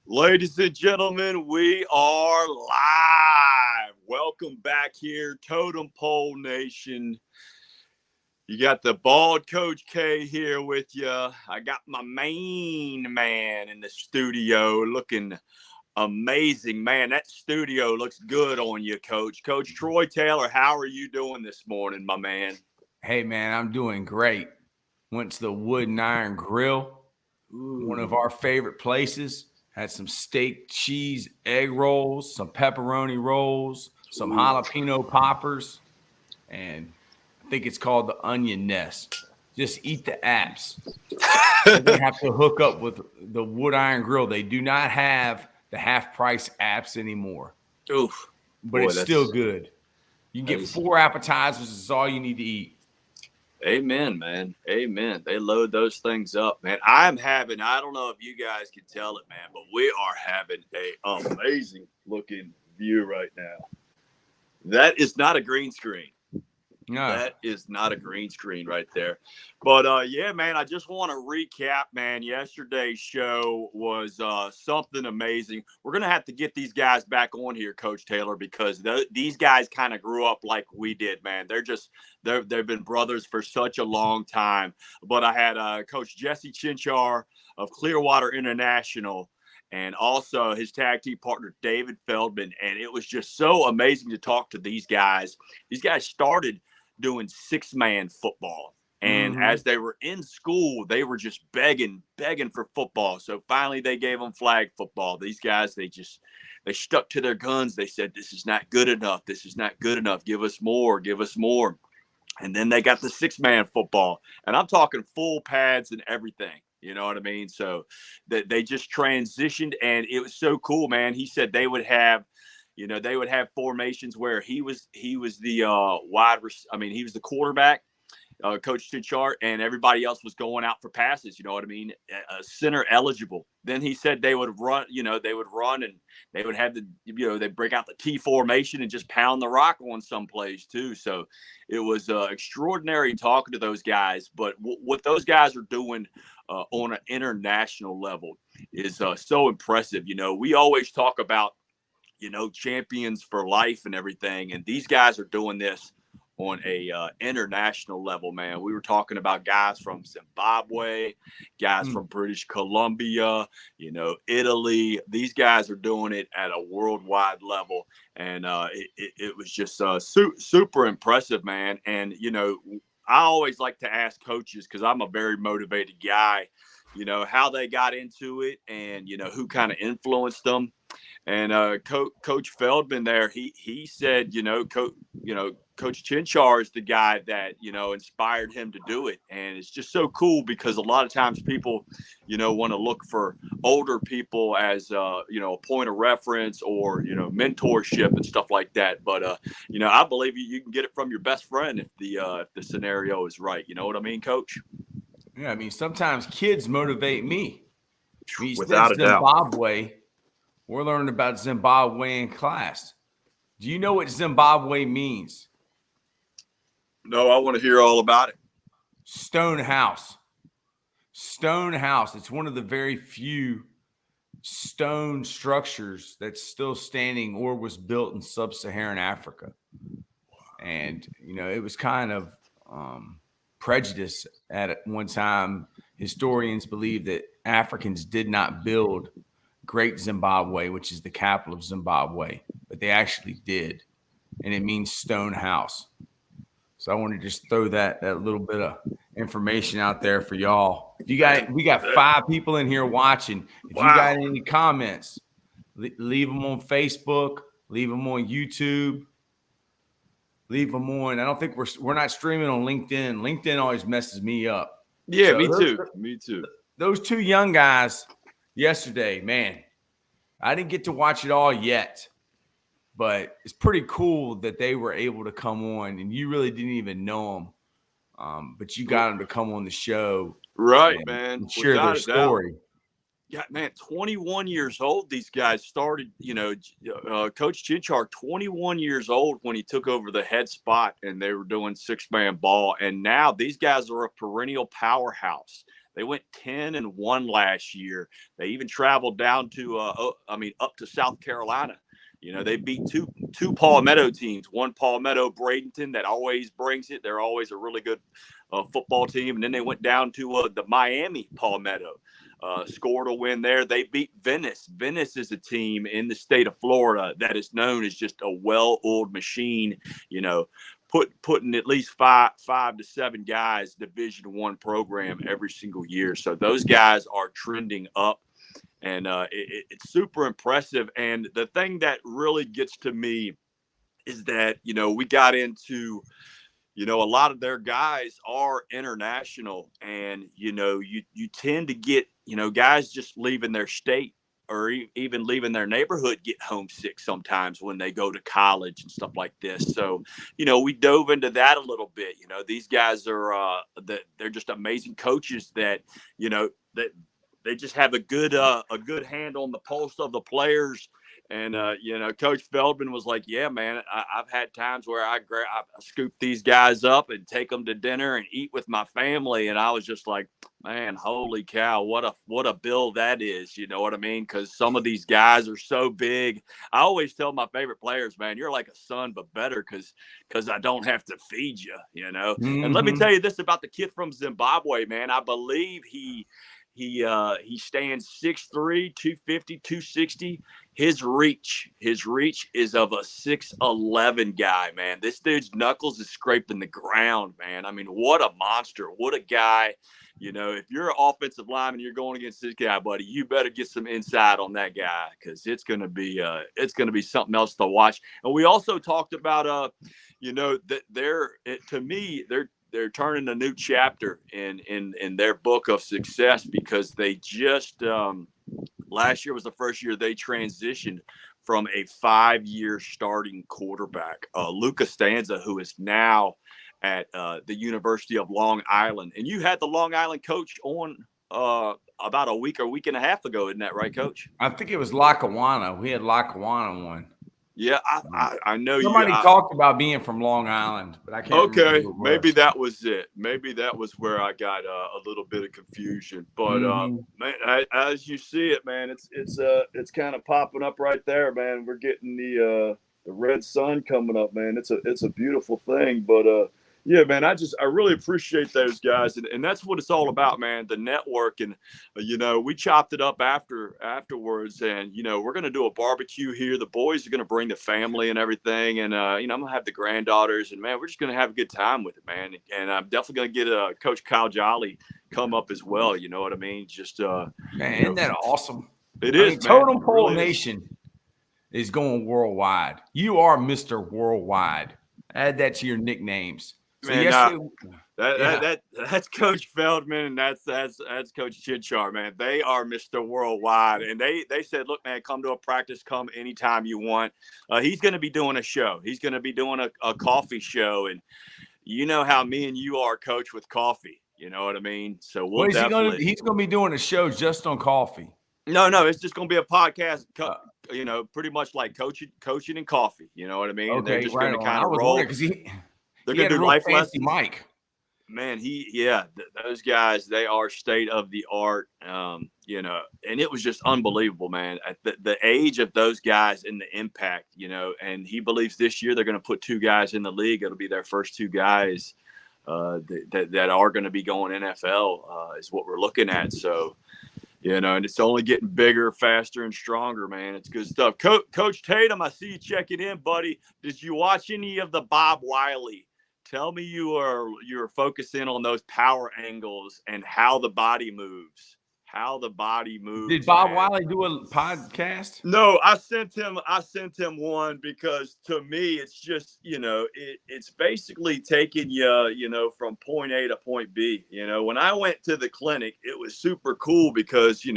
Ladies and gentlemen, we are live. Welcome back here, Totem Pole Nation. You got the bald Coach K here with you. I got my main man in the studio looking amazing. Man, that studio looks good on you, Coach. Coach Troy Taylor, how are you doing this morning, my man? Hey, man, I'm doing great. Went to the Wood and Iron Grill, one of our favorite places. Had some steak, cheese, egg rolls, some pepperoni rolls, some jalapeno poppers, and I think it's called the Onion Nest. Just eat the apps. You're going to have to hook up with the Wood Iron Grill. They do not have the half-price apps anymore, Oof. but Boy, it's still good. You can get 4 appetizers. It's all you need to eat. Amen, man. Amen. They load those things up, man. I don't know if you guys can tell it, man, but we are having a amazing looking view right now. That is not a green screen. No. That is not a green screen right there. But yeah, man, I just want to recap, man. Yesterday's show was something amazing. We're going to have to get these guys back on here, Coach Taylor, because these guys kind of grew up like we did, man. They've been brothers for such a long time. But I had Coach Jesse Chinchar of Clearwater International and also his tag team partner, David Feldman. And it was just so amazing to talk to these guys. These guys started doing 6-man football. And as they were in school, they were just begging for football. So finally they gave them flag football. These guys, they stuck to their guns. They said, this is not good enough. This is not good enough. Give us more. Give us more. And then they got the 6-man football. And I'm talking full pads and everything. You know what I mean? So they just transitioned, and it was so cool, man. He said they would have formations where he was the he was the quarterback, Coach Chinchard, and everybody else was going out for passes. You know what I mean? Center eligible. Then he said they would run. They would run, and they would have they break out the T formation and just pound the rock on some plays too. So it was extraordinary talking to those guys. But what those guys are doing on an international level is so impressive. We always talk about champions for life and everything. And these guys are doing this on a international level, man. We were talking about guys from Zimbabwe, guys from British Columbia, Italy. These guys are doing it at a worldwide level. And it was just super impressive, man. And, I always like to ask coaches, because I'm a very motivated guy, how they got into it and, who kind of influenced them. And Coach Feldman there, he said, Coach Chinchar is the guy that, inspired him to do it. And it's just so cool because a lot of times people, want to look for older people as, a point of reference or, mentorship and stuff like that. But, I believe you can get it from your best friend if the scenario is right. You know what I mean, Coach? Yeah, I mean, sometimes kids motivate me. Without a doubt. Zimbabwe. We're learning about Zimbabwe in class. Do you know what Zimbabwe means? No, I want to hear all about it. Stone house. Stone house. It's one of the very few stone structures that's still standing or was built in sub-Saharan Africa. And, it was kind of prejudice at one time. Historians believe that Africans did not build Great Zimbabwe, which is the capital of Zimbabwe, but they actually did, and it means stone house. So I want to just throw that little bit of information out there for y'all. We got 5 people in here watching. If you got any comments, leave them on Facebook, leave them on YouTube, leave them on. I don't think we're not streaming on LinkedIn. LinkedIn always messes me up. Yeah, so me too. Those 2 young guys yesterday, man, I didn't get to watch it all yet, but it's pretty cool that they were able to come on, and you really didn't even know them, but you got them to come on the show, right, man, and share their story. Yeah, man, 21 years old. These guys started, Coach Chinchar, 21 years old when he took over the head spot, and they were doing 6-man ball, and now these guys are a perennial powerhouse. They went 10-1 last year. They even traveled down to, up to South Carolina. They beat two Palmetto teams. One Palmetto Bradenton that always brings it. They're always a really good football team. And then they went down to the Miami Palmetto. Scored a win there. They beat Venice. Venice is a team in the state of Florida that is known as just a well-oiled machine. Putting at least five to seven guys Division I program every single year. So those guys are trending up, and it's super impressive. And the thing that really gets to me is that we got into. A lot of their guys are international, and you tend to get guys just leaving their state or even leaving their neighborhood get homesick sometimes when they go to college and stuff like this. So we dove into that a little bit. These guys are they're just amazing coaches that that they just have a good hand on the pulse of the players. And, Coach Feldman was like, yeah, man, I've had times where I scoop these guys up and take them to dinner and eat with my family. And I was just like, man, holy cow, what a bill that is. You know what I mean? Because some of these guys are so big. I always tell my favorite players, man, you're like a son, but better because I don't have to feed you, Mm-hmm. And let me tell you this about the kid from Zimbabwe, man. I believe he stands 6'3", 250, 260. His reach is of a 6'11" guy, man. This dude's knuckles is scraping the ground, man. I mean, what a monster. What a guy. If you're an offensive lineman, you're going against this guy, buddy, you better get some insight on that guy because it's going to be something else to watch. And we also talked about, that they're turning a new chapter in their book of success because they just last year was the first year they transitioned from a 5-year starting quarterback, Luca Stanza, who is now at the University of Long Island. And you had the Long Island coach on about a week and a half ago, isn't that right, Coach? I think it was Lackawanna. We had Lackawanna on. Yeah, I know somebody talked about being from Long Island, but I can't remember. Okay, maybe that was it. Maybe that was where I got a little bit of confusion. But man, as you see it, man, it's kind of popping up right there, man. We're getting the red sun coming up, man. It's a beautiful thing. But yeah, man, I really appreciate those guys, and that's what it's all about, man. The network, and we chopped it up afterwards, and we're gonna do a barbecue here. The boys are gonna bring the family and everything, and I'm gonna have the granddaughters, and man, we're just gonna have a good time with it, man. And I'm definitely gonna get Coach Kyle Jolly come up as well. You know what I mean? Just man, isn't that awesome? It is. Man, Totem Pole Nation is going worldwide. You are Mr. Worldwide. Add that to your nicknames. So man, that's Coach Feldman and that's Coach Chidchar, man. They are Mr. Worldwide, and they said, look, man, come to a practice, come anytime you want. He's going to be doing a show. He's going to be doing a coffee show, and you know how me and you are, Coach, with coffee. You know what I mean? So he's going to be doing a show just on coffee. No, it's just going to be a podcast. Pretty much like coaching and coffee. You know what I mean? Okay, and they're just going to kind of roll because they're going to do life lessons. Mike. Man, those guys, they are state of the art, and it was just unbelievable, man. At the age of those guys and the impact, and he believes this year they're going to put 2 guys in the league. It'll be their first 2 guys that are going to be going NFL is what we're looking at. So, and it's only getting bigger, faster, and stronger, man. It's good stuff. Coach Tatum, I see you checking in, buddy. Did you watch any of the Bob Wiley? Tell me you're focusing on those power angles and how the body moves. Did Bob Wiley do a podcast? No, I sent him one because to me it's just, it's basically taking you, from point A to point B. When I went to the clinic, it was super cool because, he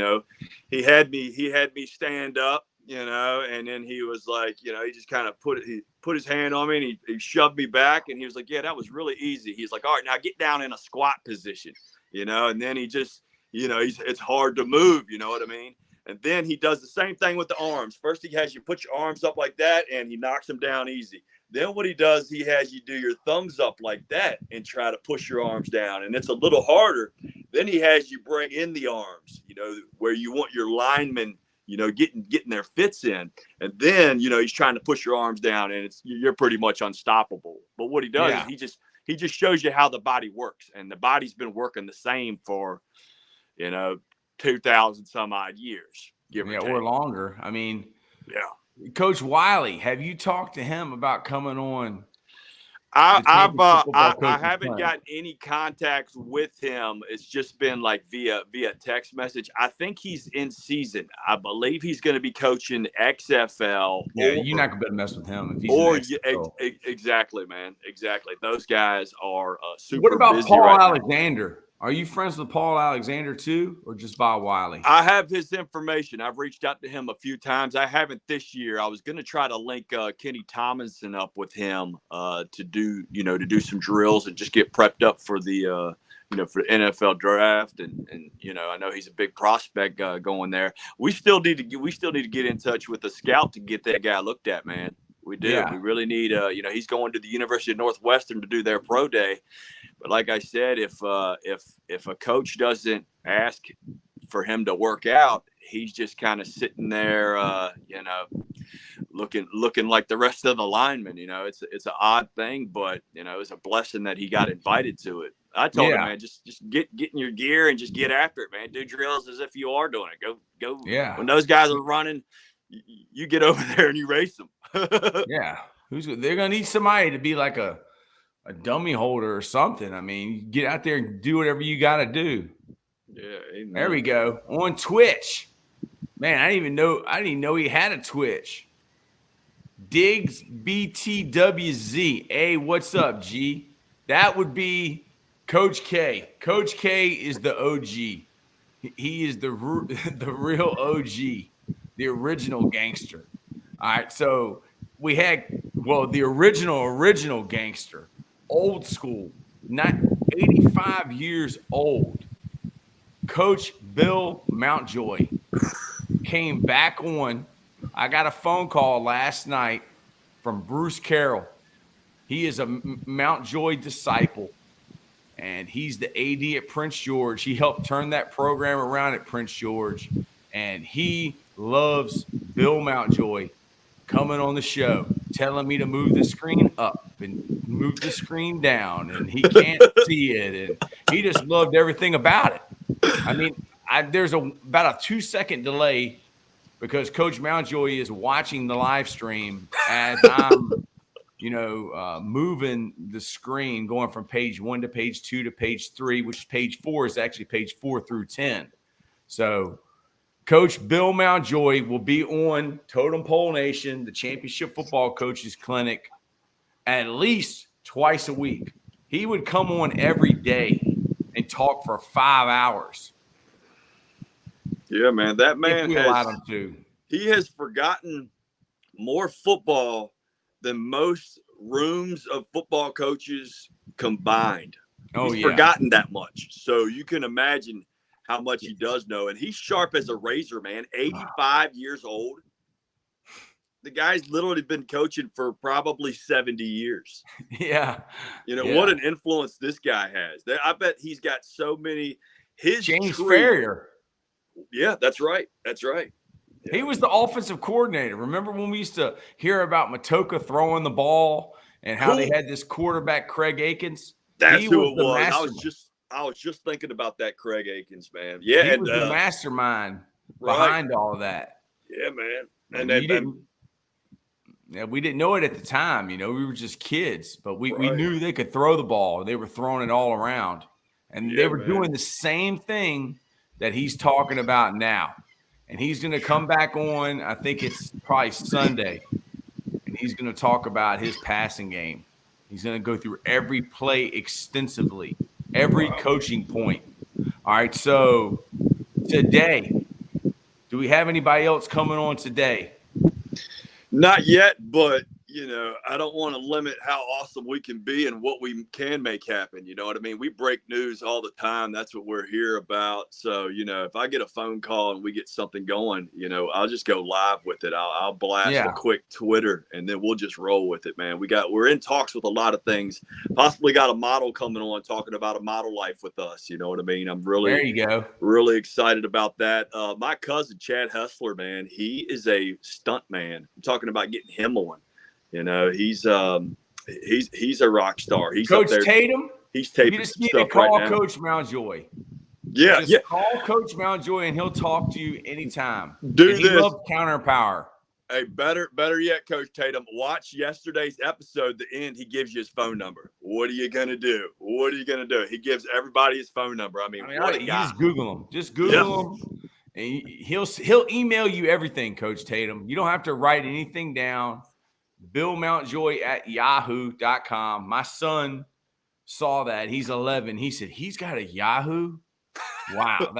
had me stand up, and then he was like, he just kind of put his hand on me and he shoved me back and he was like, yeah, that was really easy. He's like, all right, now get down in a squat position, and then he just, it's hard to move, you know what I mean? And then he does the same thing with the arms. First, he has you put your arms up like that and he knocks them down easy. Then what he does, he has you do your thumbs up like that and try to push your arms down. And it's a little harder. Then he has you bring in the arms, where you want your linemen, getting their fits in. And then, he's trying to push your arms down and you're pretty much unstoppable. But what he does is he just shows you how the body works. And the body's been working the same for, 2,000 some odd years. Or longer. I mean, Coach Wiley, have you talked to him about coming on? I haven't gotten any contacts with him. It's just been like via text message. I think he's in season. I believe he's going to be coaching XFL. Yeah, you're not going to mess with him if he's exactly, man. Exactly. Those guys are super. What about busy Paul right Alexander? Now. Are you friends with Paul Alexander too, or just Bob Wiley? I have his information. I've reached out to him a few times. I haven't this year. I was going to try to link Kenny Tomlinson up with him to do some drills and just get prepped up for the for the NFL draft. And I know he's a big prospect going there. We still need to get in touch with the scout to get that guy looked at, man. We do. Yeah. We really need. He's going to the University of Northwestern to do their pro day. But like I said, if a coach doesn't ask for him to work out, he's just kind of sitting there, looking like the rest of the linemen. It's an odd thing, but it's a blessing that he got invited to it. I told him, man, just get in your gear and just get after it, man. Do drills as if you are doing it. Go. Yeah. When those guys are running, you get over there and you race them. Yeah. They're gonna need somebody to be like a dummy holder or something. I mean, get out there and do whatever you got to do. Yeah. Amen. There we go. On Twitch. Man, I didn't even know he had a Twitch. Diggs BTWZ. Hey, what's up, G? That would be Coach K. Coach K is the OG. He is the real OG, the original gangster. All right, so we had, the original gangster. Old school, not 85 years old. Coach Bill Mountjoy came back on. I got a phone call last night from Bruce Carroll. He is a Mountjoy disciple, and he's the AD at Prince George. He helped turn that program around at Prince George, and he loves Bill Mountjoy coming on the show, telling me to move the screen up and move the screen down, and he can't see it, and he just loved everything about it. I mean, there's about a 2-second delay because Coach Mountjoy is watching the live stream as I'm, moving the screen, going from page 1 to page 2 to page 3, which page 4 is actually page 4 through 10. So Coach Bill Mountjoy will be on Totem Pole Nation, the Championship Football Coaches Clinic, at least twice a week. He would come on every day and talk for 5 hours. Yeah, man. That man has forgotten more football than most rooms of football coaches combined. He's forgotten that much. So you can imagine how much he does know. And he's sharp as a razor, man. 85 years old. The guy's literally been coaching for probably 70 years. Yeah. What an influence this guy has. I bet he's got so many. James Ferrier. Yeah, that's right. That's right. Yeah. He was the offensive coordinator. Remember when we used to hear about Matoka throwing the ball and how they had this quarterback, Craig Akins? That's who it was. I was just thinking about that Craig Akins, man. Yeah, he was the mastermind behind all of that. Yeah, man. And we didn't know it at the time. We were just kids, but we knew they could throw the ball. They were throwing it all around, and they were doing the same thing that he's talking about now. And he's going to come back on. I think it's probably Sunday, and he's going to talk about his passing game. He's going to go through every play extensively. Every coaching point. All right, so today, do we have anybody else coming on today? Not yet, but I don't want to limit how awesome we can be and what we can make happen. You know what I mean? We break news all the time. That's what we're here about. So, if I get a phone call and we get something going, I'll just go live with it. I'll blast a quick Twitter and then we'll just roll with it, man. We're in talks with a lot of things. Possibly got a model coming on talking about a model life with us. You know what I mean? I'm there you go. Really excited about that. My cousin, Chad Hessler, man, he is a stunt man. I'm talking about getting him on. He's a rock star. He's Coach up there. Tatum. He's taping you just some need stuff to call right now. Coach Mountjoy. Yeah, just call Coach Mountjoy and he'll talk to you anytime. Do he this. loves counter power. Hey, better yet, Coach Tatum. Watch yesterday's episode. The end, he gives you his phone number. What are you gonna do? He gives everybody his phone number. I mean what a guy. You just Google him. Just Google him, and he'll email you everything, Coach Tatum. You don't have to write anything down. BillMountjoy@yahoo.com. My son saw that. He's 11. He said, he's got a Yahoo? Wow.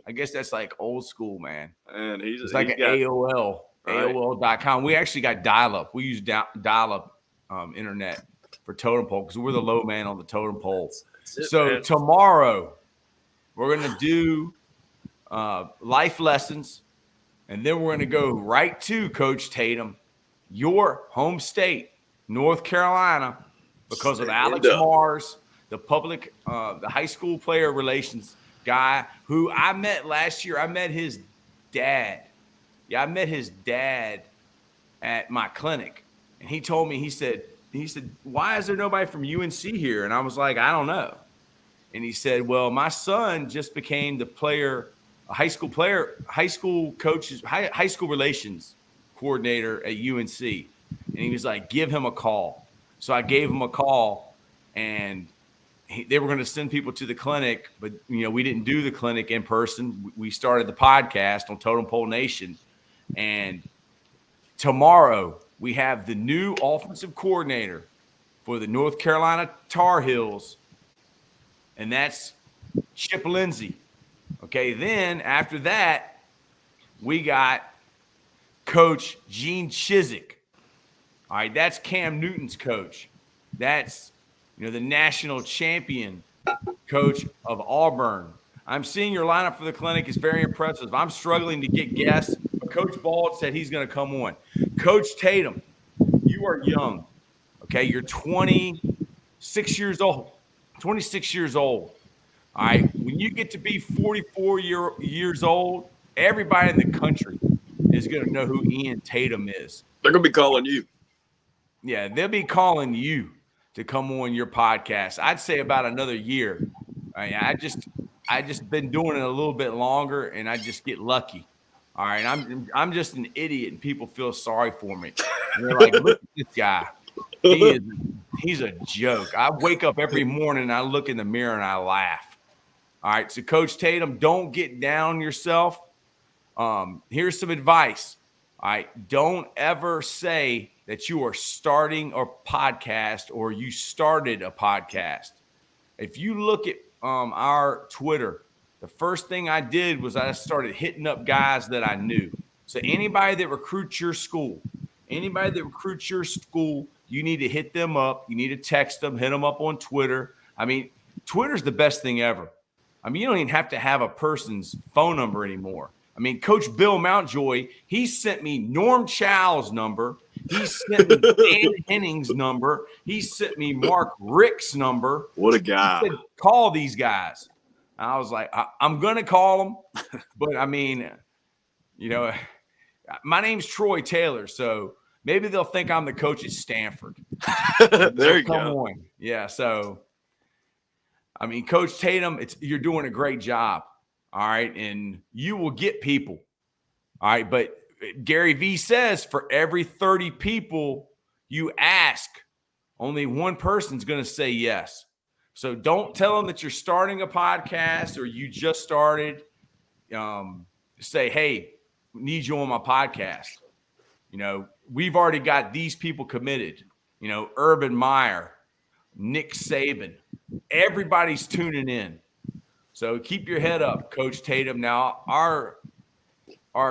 I guess that's like old school, man. And it's like an AOL, right? AOL.com. We actually got dial-up. We use dial-up internet for Totem Pole because we're the low man on the Totem Pole. So tomorrow we're going to do life lessons, and then we're going to go right to Coach Tatum, your home state, North Carolina, because of Alex Mars, the high school player relations guy who I met last year. I met his dad. Yeah, I met his dad at my clinic. And he told me, he said, why is there nobody from UNC here? And I was like, I don't know. And he said, well, my son just became the high school relations coordinator at UNC. And he was like, give him a call. So I gave him a call, and they were going to send people to the clinic, but we didn't do the clinic in person. We started the podcast on Totem Pole Nation, and tomorrow we have the new offensive coordinator for the North Carolina Tar Heels, and that's Chip Lindsey. Okay, then after that, we got Coach Gene Chizik. All right, that's Cam Newton's coach. That's the national champion coach of Auburn. I'm seeing your lineup for the clinic is very impressive. I'm struggling to get guests, but Coach Bald said he's going to come on. Coach Tatum, you are young. Okay, you're 26 years old. 26 years old. All right, when you get to be 44 years old, everybody in the country is going to know who Ian Tatum is. They're going to be calling you. Yeah, they'll be calling you to come on your podcast. I'd say about another year. I just been doing it a little bit longer, and I just get lucky. All right, I'm just an idiot, and people feel sorry for me. And they're like, look at this guy. He's a joke. I wake up every morning, and I look in the mirror, and I laugh. All right, so Coach Tatum, don't get down yourself. Here's some advice. All right, don't ever say that you are starting a podcast or you started a podcast. If you look at our Twitter, the first thing I did was I started hitting up guys that I knew. So anybody that recruits your school, you need to hit them up. You need to text them, hit them up on Twitter. I mean, Twitter's the best thing ever. I mean, you don't even have to have a person's phone number anymore. I mean, Coach Bill Mountjoy, he sent me Norm Chow's number. He sent me Dan Henning's number. He sent me Mark Rick's number. What a guy. He said, call these guys. I was like, I'm going to call them. But, I mean, my name's Troy Taylor, so maybe they'll think I'm the coach at Stanford. There you come go. On. Yeah, so, I mean, Coach Tatum, you're doing a great job. All right, and you will get people. All right, but Gary Vee says for every 30 people you ask, only one person's going to say yes. So don't tell them that you're starting a podcast or you just started. Say, hey, need you on my podcast. We've already got these people committed. Urban Meyer, Nick Saban, everybody's tuning in. So keep your head up, Coach Tatum. Now, our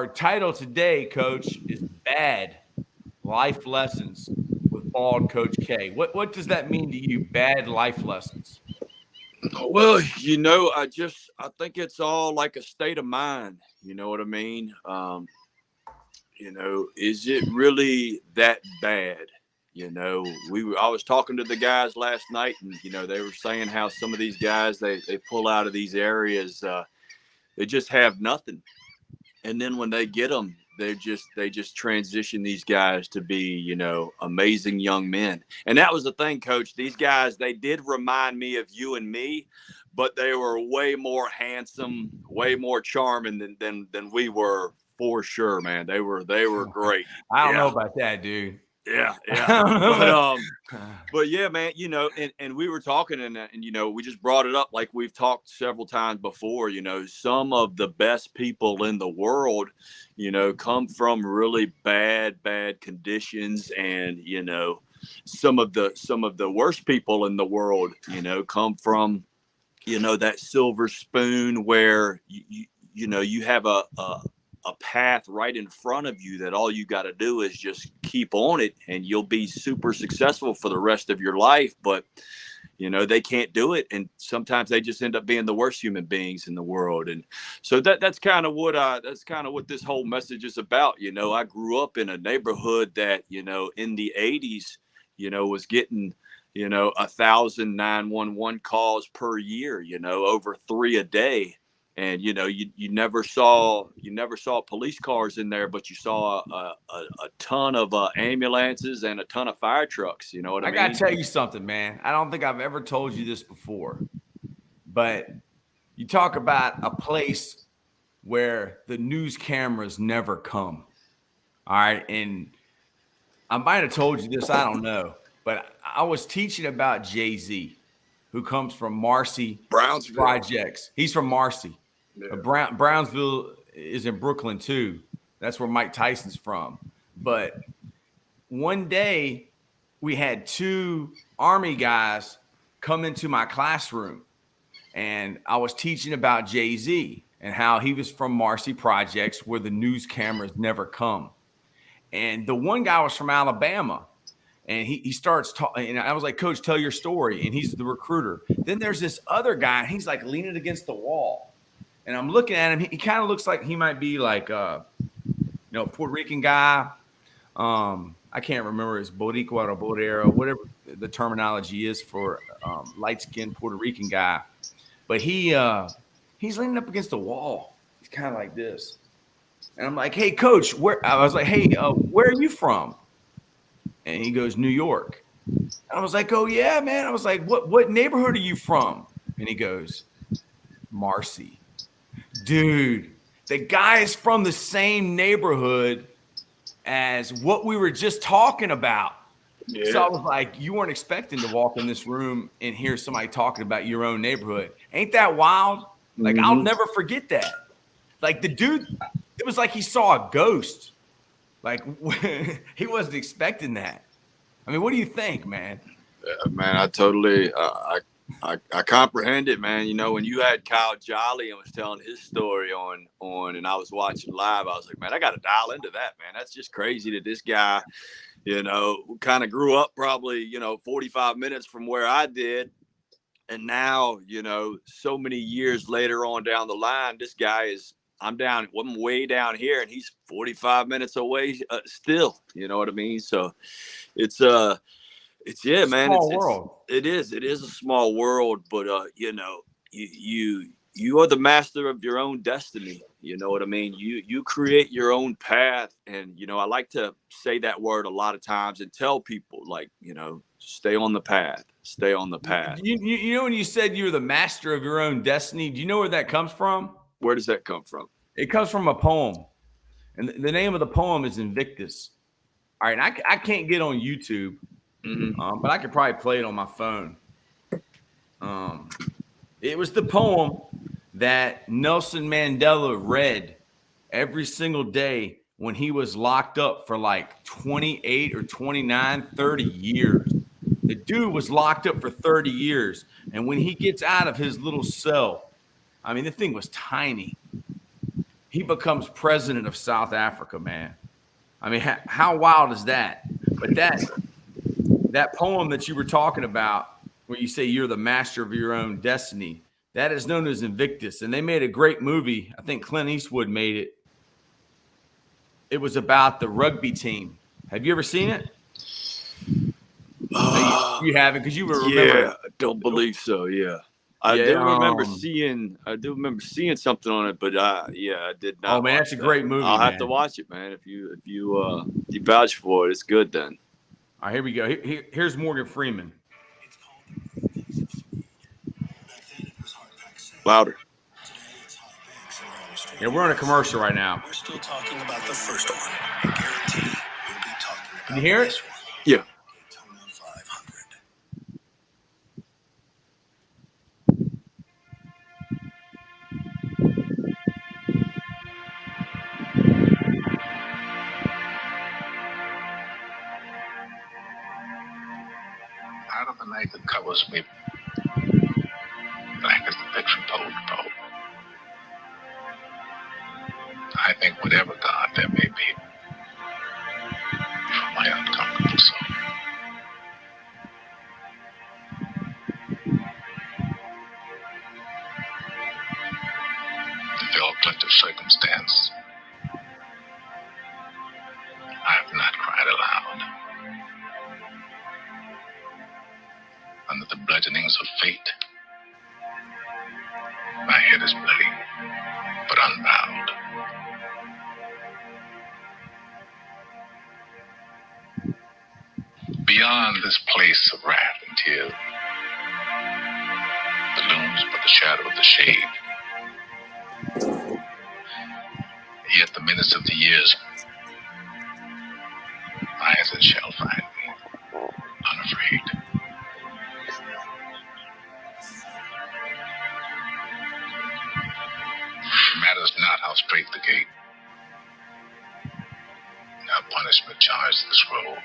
title today, Coach, is Bad Life Lessons bald Coach K. What does that mean to you? Bad life lessons. Well, I think it's all like a state of mind. You know what I mean? Is it really that bad? I was talking to the guys last night, and they were saying how some of these guys they pull out of these areas, they just have nothing, and then when they get them, they just transition these guys to be amazing young men. And that was the thing, Coach. These guys, they did remind me of you and me, but they were way more handsome, way more charming than we were, for sure, man. They were great. I don't know about that, dude. Yeah. But yeah, man, and we were talking, and we just brought it up like we've talked several times before. Some of the best people in the world, come from really bad conditions, and some of the worst people in the world, come from that silver spoon where you have a path right in front of you that all you got to do is just keep on it, and you'll be super successful for the rest of your life. But they can't do it, and sometimes they just end up being the worst human beings in the world. And so that's kind of what this whole message is about. I grew up in a neighborhood that in the 80s was getting 1,000 911 calls per year, over 3 a day. And you never saw police cars in there, but you saw a ton of ambulances and a ton of fire trucks. You know what I mean? I gotta tell you something, man. I don't think I've ever told you this before, but you talk about a place where the news cameras never come. All right, and I might have told you this, I don't know, but I was teaching about Jay-Z, who comes from Marcy Brownsville Projects. He's from Marcy. Yeah. Brownsville is in Brooklyn too. That's where Mike Tyson's from. But one day we had 2 Army guys come into my classroom, and I was teaching about Jay-Z and how he was from Marcy Projects, where the news cameras never come. And the one guy was from Alabama. And he starts talking, and I was like, Coach, tell your story. And he's the recruiter. Then there's this other guy, and he's like leaning against the wall. And I'm looking at him. He kind of looks like he might be like, Puerto Rican guy. I can't remember his Boricua or Borero, whatever the terminology is for light-skinned Puerto Rican guy. But he's leaning up against the wall. He's kind of like this. And I'm like, hey, Coach, where are you from? And he goes, New York. And I was like, oh, yeah, man. I was like, what neighborhood are you from? And he goes, Marcy. Dude, the guy is from the same neighborhood as what we were just talking about. Yeah. So I was like, you weren't expecting to walk in this room and hear somebody talking about your own neighborhood. Ain't that wild? Like, I'll never forget that. Like, the dude, it was like he saw a ghost. Like, he wasn't expecting that. I mean, what do you think, man? Yeah, man, I totally, I comprehend it, man. When you had Kyle Jolly and was telling his story on, and I was watching live, I was like, man, I got to dial into that, man. That's just crazy that this guy, kind of grew up probably, 45 minutes from where I did. And now, so many years later on down the line, this guy is, I'm way down here, and he's 45 minutes away still. You know what I mean? So it's yeah, man. It is a small world, but you are the master of your own destiny. You know what I mean? You create your own path, and I like to say that word a lot of times and tell people, like, stay on the path. Stay on the path. You know when you said you're the master of your own destiny, do you know where that comes from? Where does that come from? It comes from a poem, and the name of the poem is Invictus. All right, I can't get on YouTube, but I could probably play it on my phone. It was the poem that Nelson Mandela read every single day when he was locked up for like 28 or 29, 30 years. The dude was locked up for 30 years, and when he gets out of his little cell, I mean, the thing was tiny. He becomes president of South Africa, man. I mean, how wild is that? But that poem that you were talking about, where you say you're the master of your own destiny, that is known as Invictus. And they made a great movie. I think Clint Eastwood made it. It was about the rugby team. Have you ever seen it? You haven't, because you were remember. Yeah, I don't believe so. Yeah. I do remember seeing something on it, but I did not. Oh man, that's a great movie. I'll have to watch it, man. If you vouch for it, it's good then. All right, here we go. Here's Morgan Freeman. Louder. Yeah, we're on a commercial right now. We're still talking about the first one. I guarantee we'll be talking about. Can you hear it? Yeah. Totem 500. Out of the night that covers me, black as the picture pole to pole. I think whatever God there may be, for my uncomfortable soul. The element of circumstance, I have not cried aloud. Under the bludgeonings of fate, my head is bloody, but unbowed. Beyond this place of wrath and tears, the looms but the shadow of the shade. Yet the minutes of the years, as it shall find me, unafraid. It matters not how straight the gate, how punishment charged the scroll.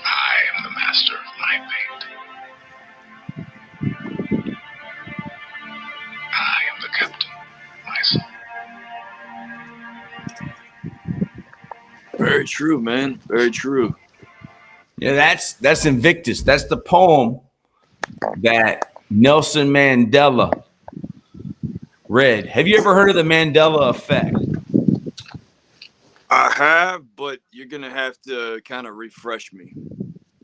I am the master of my fate. I am the captain of my soul. Very true, man. Very true. Yeah, that's Invictus. That's the poem that Nelson Mandela read. Have you ever heard of the Mandela effect? I have, but you're gonna have to kind of refresh me.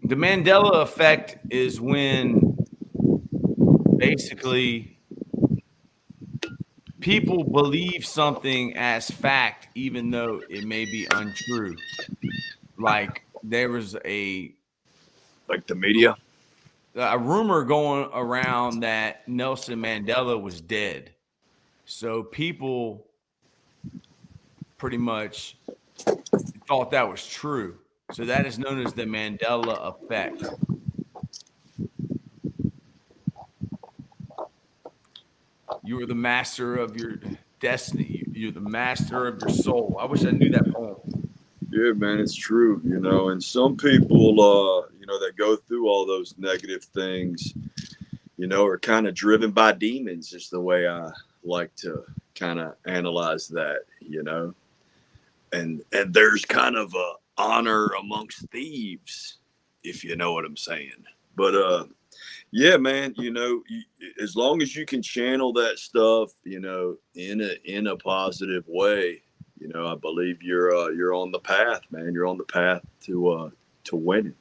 The Mandela effect is when basically people believe something as fact, even though it may be untrue. Like there was like the media, a rumor going around that Nelson Mandela was dead. So people pretty much thought that was true. So that is known as the Mandela effect. You are the master of your destiny. You're the master of your soul. I wish I knew that poem. Yeah, man, it's true. You know, and some people, that go through all those negative things, are kind of driven by demons, is the way I like to kind of analyze that, and there's kind of a honor amongst thieves, if you know what I'm saying. But yeah, man, as long as you can channel that stuff, in a positive way, I believe you're on the path, man. You're on the path to winning.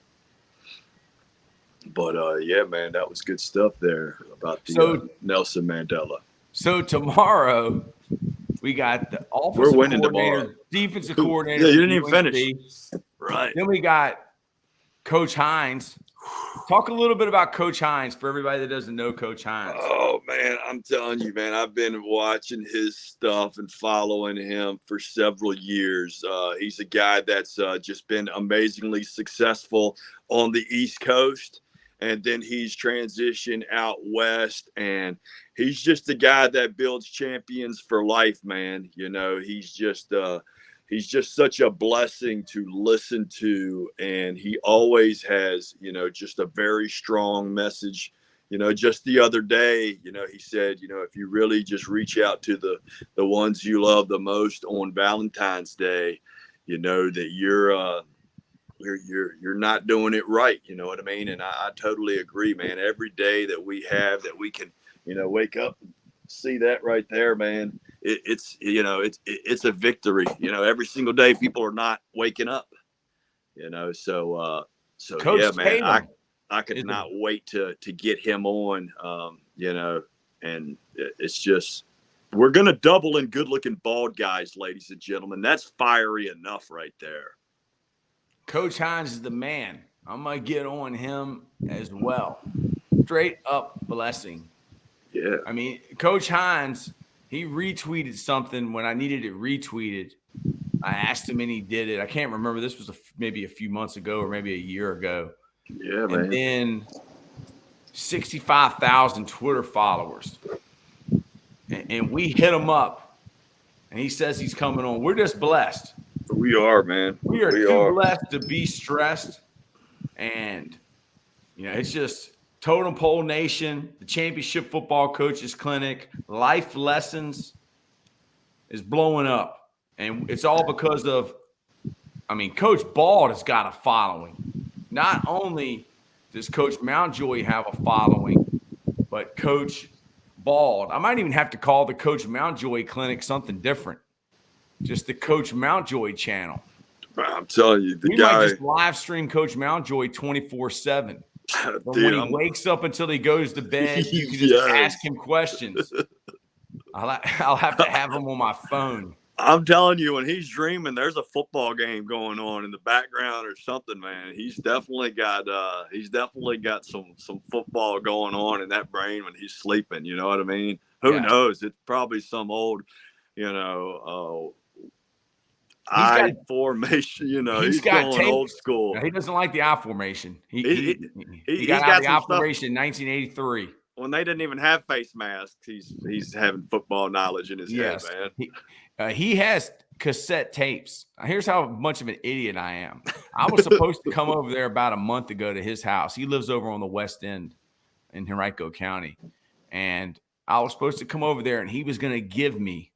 But yeah, man, that was good stuff there about the Nelson Mandela. So tomorrow we got the offensive We're winning coordinator, tomorrow. Defensive coordinator. Yeah, you didn't even finish. Right. Then we got Coach Hines. Talk a little bit about Coach Hines for everybody that doesn't know Coach Hines. Oh, man, I'm telling you, man, I've been watching his stuff and following him for several years. He's a guy that's just been amazingly successful on the East Coast. And then he's transitioned out west, and he's just a guy that builds champions for life, man. He's just such a blessing to listen to, and he always has, just a very strong message. Just the other day, he said, if you really just reach out to the ones you love the most on Valentine's Day, you know that you're not doing it right. You know what I mean? And I totally agree, man. Every day that we have that we can, you know, wake up and see that right there, man. It's you know, it's a victory. You know, every single day people are not waking up. You know, so Coach yeah, man. Tatum I could not wait to get him on. You know, and it's just we're gonna double in good looking bald guys, ladies and gentlemen. That's fiery enough right there. Coach Hines is the man. I'm going to get on him as well. Straight up blessing. Yeah. I mean, Coach Hines, he retweeted something when I needed it retweeted. I asked him and he did it. I can't remember. This was maybe a few months ago or maybe a year ago. Yeah, man. And then 65,000 Twitter followers. And we hit him up. And he says he's coming on. We're just blessed. We are, man. We are too blessed to be stressed. And, you know, it's just Totem Pole Nation, the Championship Football Coaches Clinic, Life Lessons is blowing up. And it's all because of, I mean, Coach Bald has got a following. Not only does Coach Mountjoy have a following, but Coach Bald. I might even have to call the Coach Mountjoy Clinic something different. Just the Coach Mountjoy channel. I'm telling you, we might just live stream Coach Mountjoy 24/7. When he wakes up until he goes to bed, you can just ask him questions. I'll have to have him on my phone. I'm telling you, when he's dreaming, there's a football game going on in the background or something, man. He's definitely got some football going on in that brain when he's sleeping. You know what I mean? Who knows? It's probably some old, you know, I formation. You know, he's going tapes. old school. He doesn't like the I formation. He got out of the I formation in 1983. When they didn't even have face masks, he's having football knowledge in his head, man. He has cassette tapes. Here's how much of an idiot I am. I was supposed to come over there about a month ago to his house. He lives over on the West End in Henrico County. And I was supposed to come over there, and he was going to give me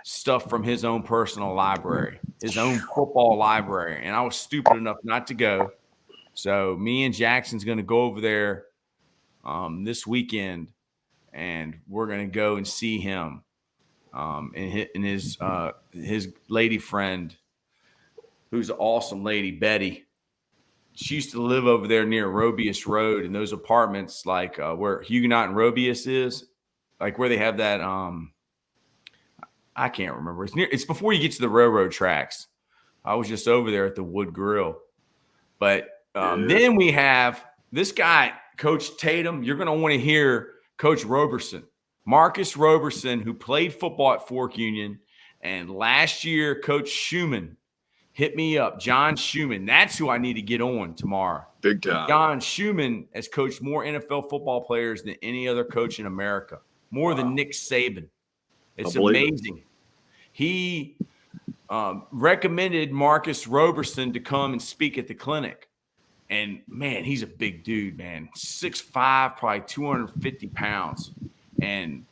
stuff from his own personal library, his own football library. And I was stupid enough not to go. So me and Jackson's going to go over there this weekend, and we're going to go and see him. And his lady friend, who's an awesome lady, Betty. She used to live over there near Robius Road in those apartments, like where Huguenot and Robius is, like where they have that. I can't remember. It's before you get to the railroad tracks. I was just over there at the Wood Grill, but then we have this guy, Coach Tatum. You're going to want to hear Coach Roberson. Marcus Roberson, who played football at Fork Union, and last year, Coach Schumann hit me up. John Schumann. That's who I need to get on tomorrow. Big time. John Schumann has coached more NFL football players than any other coach in America, more than Nick Saban. It's amazing. He recommended Marcus Roberson to come and speak at the clinic. And, man, he's a big dude, man. 6'5", probably 250 pounds. And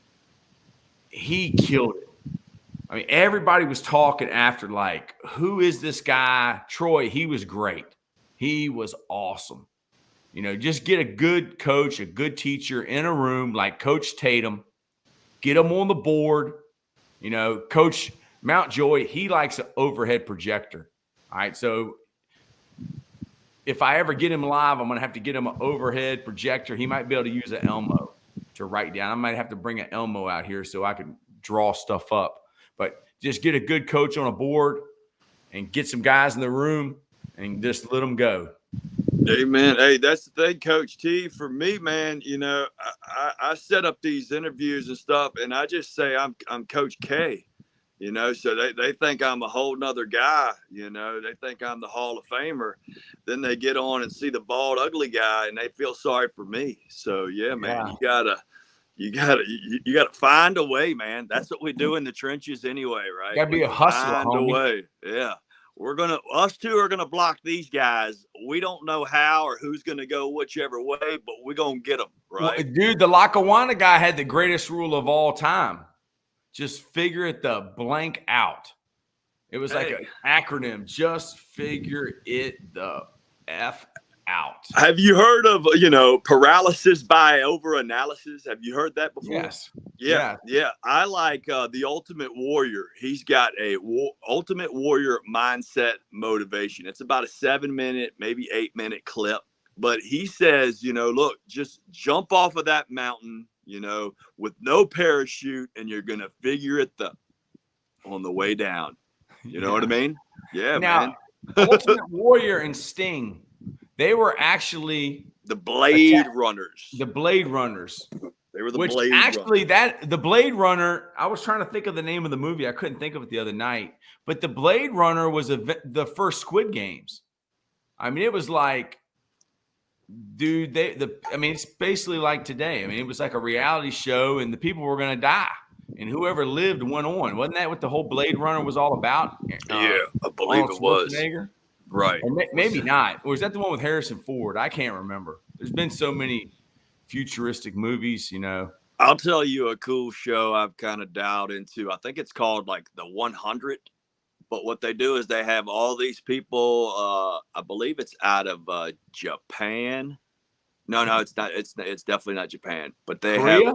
he killed it. I mean, everybody was talking after, like, who is this guy? Troy, he was great. He was awesome. You know, just get a good coach, a good teacher in a room like Coach Tatum. Get him on the board. You know, Coach Mountjoy, he likes an overhead projector. All right, so if I ever get him live, I'm going to have to get him an overhead projector. He might be able to use an Elmo to write down. I might have to bring an Elmo out here so I can draw stuff up. But just get a good coach on a board and get some guys in the room and just let them go. Amen. Hey, that's the thing, Coach T. For me, man, you know, I set up these interviews and stuff, and I just say I'm Coach K. You know, so they think I'm a whole nother guy. You know, they think I'm the Hall of Famer. Then they get on and see the bald, ugly guy, and they feel sorry for me. So yeah, man, you gotta find a way, man. That's what we do in the trenches anyway, right? Gotta be a hustler, find a way. Yeah. Us two are gonna block these guys. We don't know how or who's gonna go whichever way, but we're gonna get them, right? Well, dude, the Lackawanna guy had the greatest rule of all time. Just figure it the blank out. It was like an acronym. Just figure it the F out. Have you heard of, paralysis by overanalysis? Have you heard that before? Yes. Yeah. I like the Ultimate Warrior. He's got a Ultimate Warrior mindset motivation. It's about a 7-minute, maybe 8-minute clip. But he says, look, just jump off of that mountain, with no parachute, and you're going to figure it on the way down. You know what I mean? Yeah, now, man. Ultimate Warrior and Sting, they were actually the Blade Runners. The Blade Runners. They were the Which Blade actually, Runners. the Blade Runner, I was trying to think of the name of the movie. I couldn't think of it the other night. But the Blade Runner was the first Squid Games. I mean, it was like, dude, it's basically like today. I mean, it was like a reality show, and the people were going to die. And whoever lived went on. Wasn't that what the whole Blade Runner was all about? Yeah, I believe it was. Right. Or maybe not. Or is that the one with Harrison Ford? I can't remember. There's been so many futuristic movies, I'll tell you a cool show I've kind of dialed into. I think it's called like The 100. But what they do is they have all these people. I believe it's out of Japan. No, it's not. It's definitely not Japan. But they Korea? have.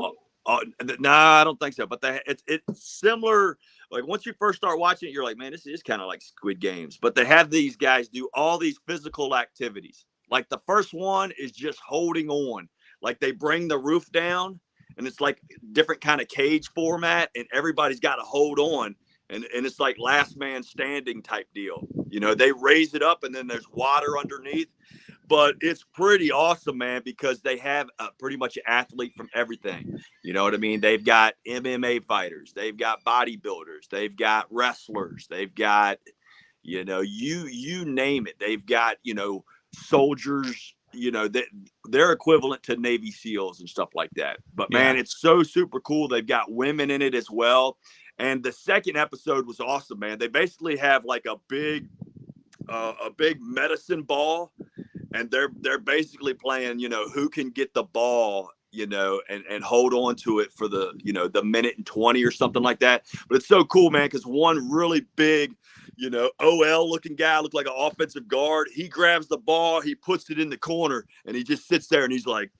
No, I don't think so. But it's similar. Like once you first start watching it, you're like, man, this is kind of like Squid Games. But they have these guys do all these physical activities. Like the first one is just holding on. Like they bring the roof down, and it's like different kind of cage format, and everybody's got to hold on. And it's like last man standing type deal. They raise it up, and then there's water underneath. But it's pretty awesome, man, because they have pretty much an athlete from everything. You know what I mean? They've got MMA fighters. They've got bodybuilders. They've got wrestlers. They've got, you name it. They've got, soldiers, they're equivalent to Navy SEALs and stuff like that. But, man, it's so super cool. They've got women in it as well. And the second episode was awesome, man. They basically have like a big medicine ball. And they're basically playing, who can get the ball, and hold on to it for the, the minute and 20 or something like that. But it's so cool, man, because one really big, OL looking guy, looked like an offensive guard. He grabs the ball, he puts it in the corner, and he just sits there and he's like,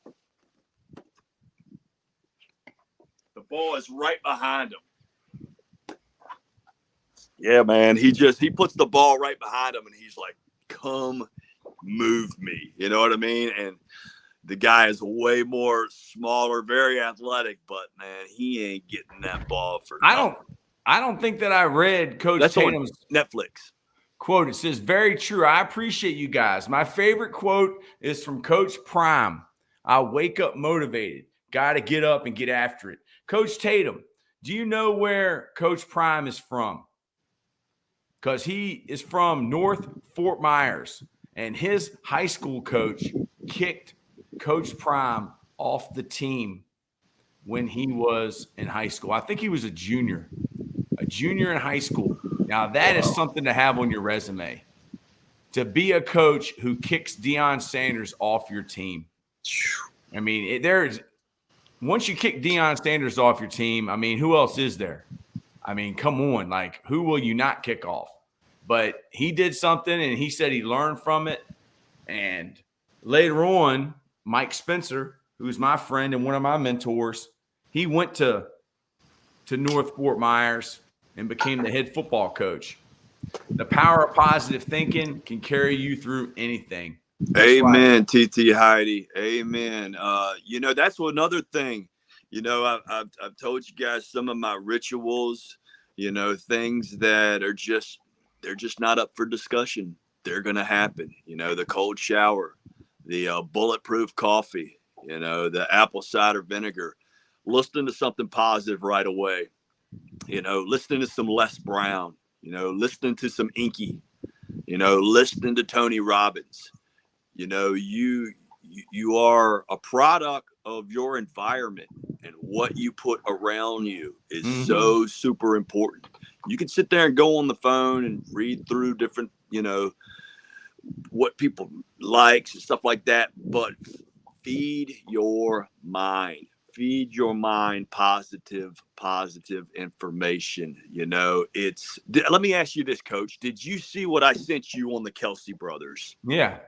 the ball is right behind him. Yeah, man. He puts the ball right behind him and he's like, come move me. You know what I mean? And the guy is way more smaller, very athletic, but man, he ain't getting that ball for nothing. I don't think that I read Coach Tatum's Netflix quote. It says, very true. I appreciate you guys. My favorite quote is from Coach Prime. I wake up motivated. Got to get up and get after it. Coach Tatum, do you know where Coach Prime is from? Because he is from North Fort Myers. And his high school coach kicked Coach Prime off the team when he was in high school. I think he was a junior in high school. Now, that is something to have on your resume, to be a coach who kicks Deion Sanders off your team. I mean, once you kick Deion Sanders off your team, I mean, who else is there? I mean, come on. Like, who will you not kick off? But he did something, and he said he learned from it. And later on, Mike Spencer, who's my friend and one of my mentors, he went to North Fort Myers and became the head football coach. The power of positive thinking can carry you through anything. Amen, TT Heidi. Amen. That's another thing. I've told you guys some of my rituals, things that are they're just not up for discussion. They're going to happen. The cold shower, the bulletproof coffee, the apple cider vinegar, listening to something positive right away, listening to some Les Brown, listening to some Inky, listening to Tony Robbins. You are a product of your environment, and what you put around you is so super important. You can sit there and go on the phone and read through different, what people likes and stuff like that, but feed your mind, feed your mind positive information. Let me ask you this, Coach. Did you see what I sent you on the Kelsey brothers? Yeah.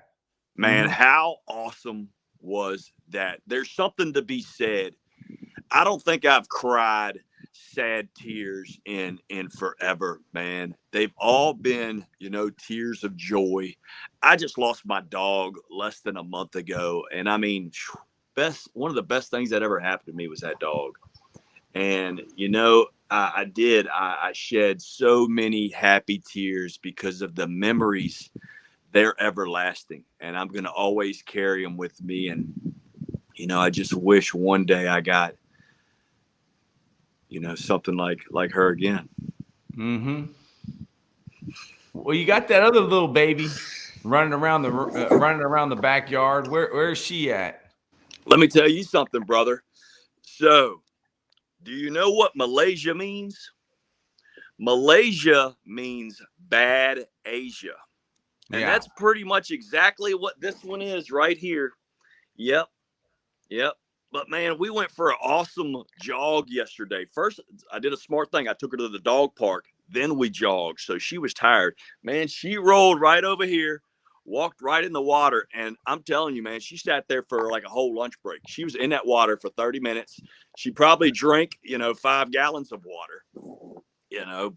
Man, how awesome was that? There's something to be said. I don't think I've cried sad tears in forever, man. They've all been, tears of joy. I just lost my dog less than a month ago, and I mean, one of the best things that ever happened to me was that dog. And I shed so many happy tears because of the memories. They're everlasting, and I'm going to always carry them with me. And I just wish one day I got something like her again. Well, you got that other little baby running around the backyard. Where is she at? Let me tell you something, brother. So, do you know what Malaysia means? Malaysia means bad Asia. And that's pretty much exactly what this one is right here. Yep. But, man, we went for an awesome jog yesterday. First, I did a smart thing. I took her to the dog park. Then we jogged. So she was tired. Man, she rolled right over here, walked right in the water. And I'm telling you, man, she sat there for like a whole lunch break. She was in that water for 30 minutes. She probably drank, 5 gallons of water,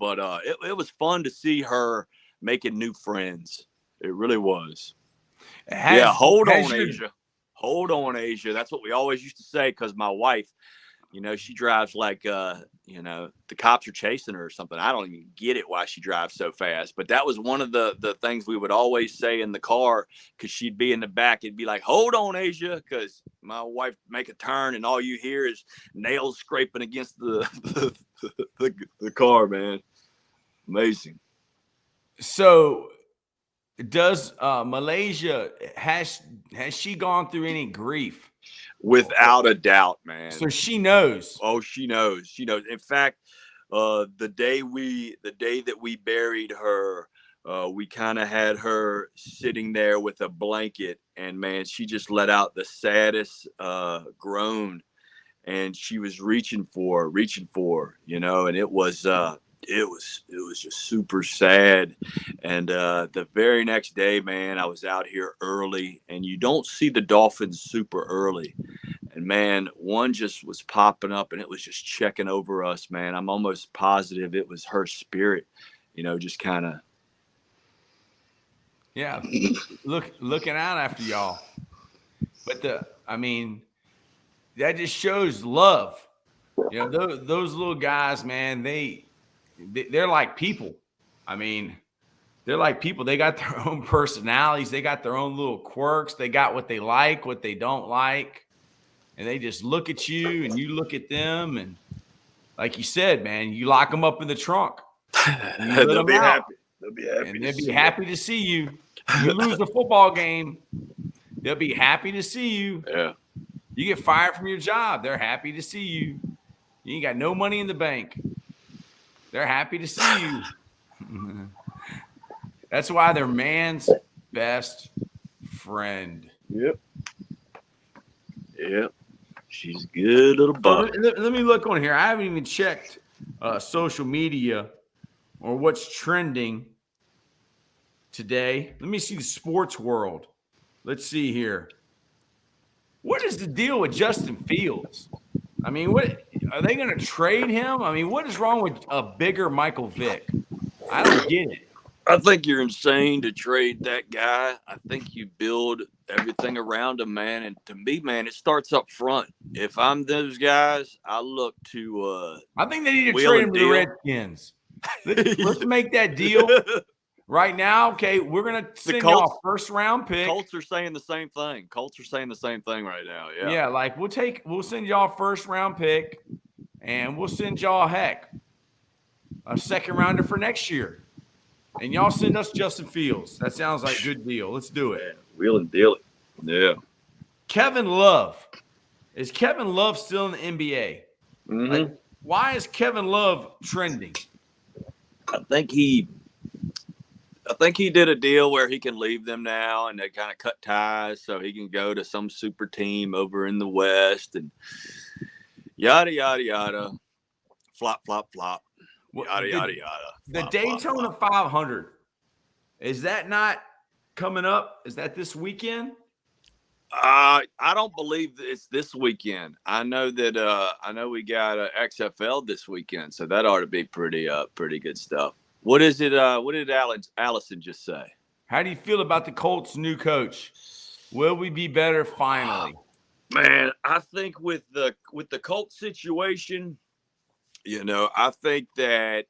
but it was fun to see her making new friends. It really was. Hold on, Asia. That's what we always used to say, because my wife, she drives like, the cops are chasing her or something. I don't even get it why she drives so fast. But that was one of the things we would always say in the car, because she'd be in the back. It'd be like, hold on, Asia, because my wife make a turn and all you hear is nails scraping against the car, man. Amazing. So does Malaysia, has she gone through any grief? Without a doubt, man. So she knows. Oh, she knows. In fact, the day that we buried her, we kind of had her sitting there with a blanket, and man, she just let out the saddest groan, and she was reaching for, and it was just super sad. And the very next day, man, I was out here early, and you don't see the dolphins super early. And man, one just was popping up, and it was just checking over us, man. I'm almost positive it was her spirit, just kind of. Yeah, looking out after y'all. But that just shows love. Those little guys, man, they're like people. They're like people. They got their own personalities. They got their own little quirks. They got what they like, what they don't like. And they just look at you and you look at them. And like you said, man, you lock them up in the trunk. They'll be happy. They'll be happy. And they'll be happy to see you. You lose the football game, they'll be happy to see you. Yeah. You get fired from your job, they're happy to see you. You ain't got no money in the bank, they're happy to see you. That's why they're man's best friend. Yep. She's a good little bug. Let me look on here. I haven't even checked social media or what's trending today. Let me see the sports world. Let's see here. What is the deal with Justin Fields? What are they going to trade him? What is wrong with a bigger Michael Vick? I don't get it. I think you're insane to trade that guy. I think you build everything around him, man. And to me, man, it starts up front. If I'm those guys, I look to I think they need to trade him to the Redskins. Let's make that deal right now. Okay, we're going to send y'all a first-round pick. Colts are saying the same thing. Right now. Yeah, we'll send y'all a first-round pick, and we'll send y'all a second-rounder for next year. And y'all send us Justin Fields. That sounds like a good deal. Let's do it. Man, wheel and deal it. Yeah. Kevin Love. Is Kevin Love still in the NBA? Mm-hmm. Why is Kevin Love trending? I think he did a deal where he can leave them now, and they kind of cut ties so he can go to some super team over in the West. And Yada, yada, yada. Flop, flop, flop. What, Yada, yada, yada. the Flop, flop, Daytona flop. 500, is that not coming up? Is that this weekend? I don't believe it's this weekend. I know that I know we got XFL this weekend, so that ought to be pretty good stuff. What is it? What did Allison just say? How do you feel about the Colts' new coach? Will we be better finally? Man, I think with the Colts situation, I think that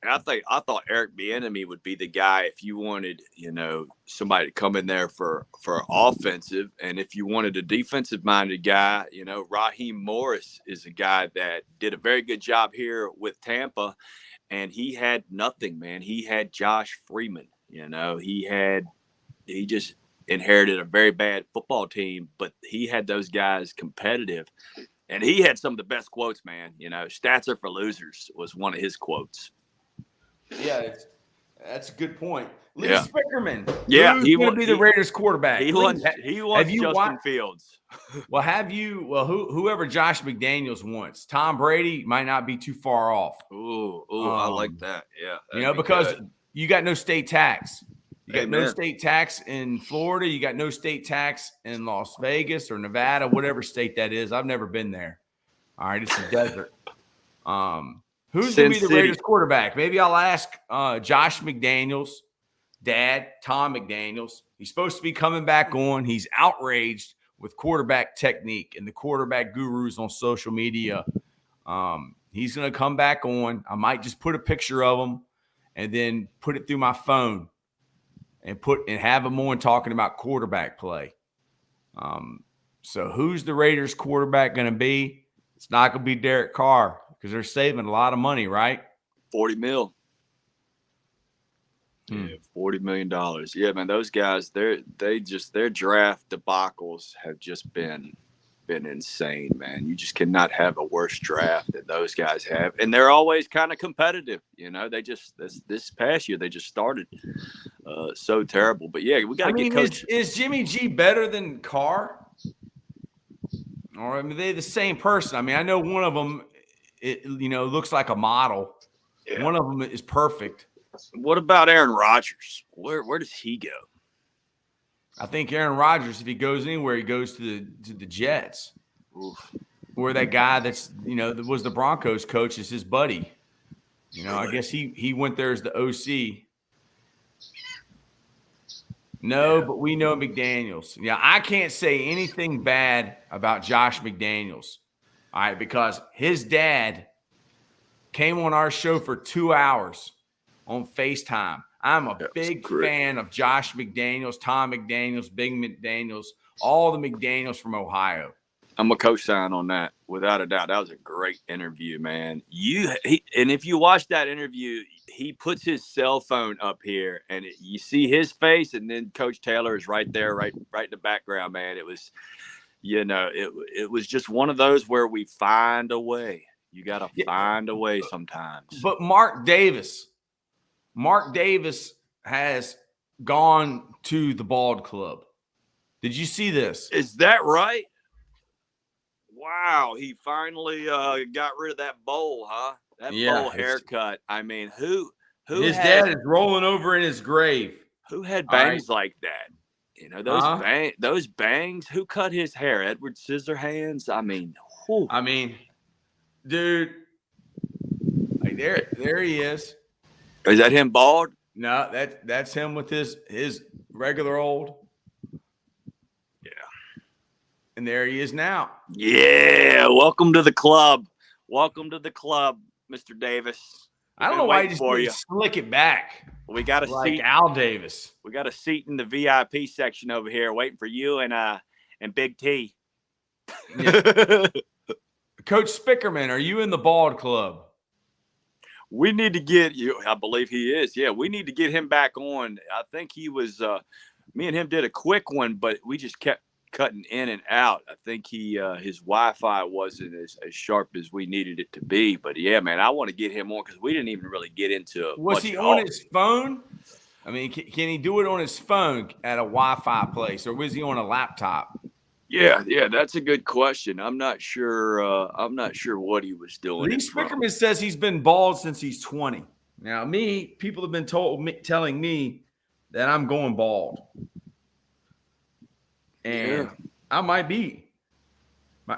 I thought Eric Bieniemy would be the guy if you wanted, somebody to come in there for offensive, and if you wanted a defensive minded guy, Raheem Morris is a guy that did a very good job here with Tampa, and he had nothing, man. He had Josh Freeman, he just inherited a very bad football team, but he had those guys competitive. And he had some of the best quotes, man. Stats are for losers was one of his quotes. Yeah, that's a good point. Lee Yeah. Spickerman. Yeah, who's going to be the Raiders quarterback? He wants Justin Fields. Well, whoever Josh McDaniels wants. Tom Brady might not be too far off. Ooh, I like that. Yeah. Because you got no state tax. You got Amen. no state tax in Florida. You got no state tax in Las Vegas or Nevada, whatever state that is. I've never been there. All right, it's a desert. Who's going to be the Raiders quarterback? Maybe I'll ask Josh McDaniels' dad, Tom McDaniels. He's supposed to be coming back on. He's outraged with quarterback technique and the quarterback gurus on social media. He's going to come back on. I might just put a picture of him and then put it through my phone and have him on talking about quarterback play. So who's the Raiders quarterback going to be? It's not going to be Derek Carr because they're saving a lot of money, right? $40 million. Yeah, $40 million. Yeah, man, those guys, their draft debacles have just been insane, man. You just cannot have a worse draft than those guys have, and they're always kind of competitive. They just this past year they just started so terrible. But yeah, we got to get coach. Is Jimmy G better than Carr? Or they're the same person. I know one of them, looks like a model. Yeah. One of them is perfect. What about Aaron Rodgers? Where does he go? I think Aaron Rodgers, if he goes anywhere, he goes to the Jets. Oof. Where that guy that was the Broncos coach is his buddy. I guess he went there as the OC. No, but we know McDaniels. Yeah, I can't say anything bad about Josh McDaniels. All right, because his dad came on our show for 2 hours on FaceTime. I'm a big fan of Josh McDaniels, Tom McDaniels, Big McDaniels, all the McDaniels from Ohio. I'm a co-sign on that, without a doubt. That was a great interview, man. And if you watch that interview, he puts his cell phone up here, and you see his face, and then Coach Taylor is right there, right in the background, man. It was, it was just one of those where we find a way. You got to find a way sometimes. But Mark Davis has gone to the Bald Club. Did you see this? Is that right? Wow, he finally got rid of that bowl, huh? That bowl haircut. Who his dad is rolling over in his grave. Who had bangs like that? Those bangs. Who cut his hair? Edward Scissorhands. Dude, like there he is. Is that him bald? No, that's him with his regular old. Yeah. And there he is now. Yeah. Welcome to the club. Welcome to the club, Mr. Davis. I don't know why you just didn't slick it back. We got a seat. Al Davis. We got a seat in the VIP section over here waiting for you and Big T. Yeah. Coach Spickerman, are you in the Bald Club? We need to get you. I believe he is. Yeah, we need to get him back on. I think he was. Me and him did a quick one, but we just kept cutting in and out. I think his Wi-Fi wasn't as sharp as we needed it to be. But yeah, man, I want to get him on because we didn't even really get into. Was he on his phone? Can he do it on his phone at a Wi-Fi place, or was he on a laptop? Yeah, that's a good question. I'm not sure. I'm not sure what he was doing Lee it from. Spickerman says he's been bald since he's 20. Now, people have been telling me that I'm going bald. And Yeah. I might be.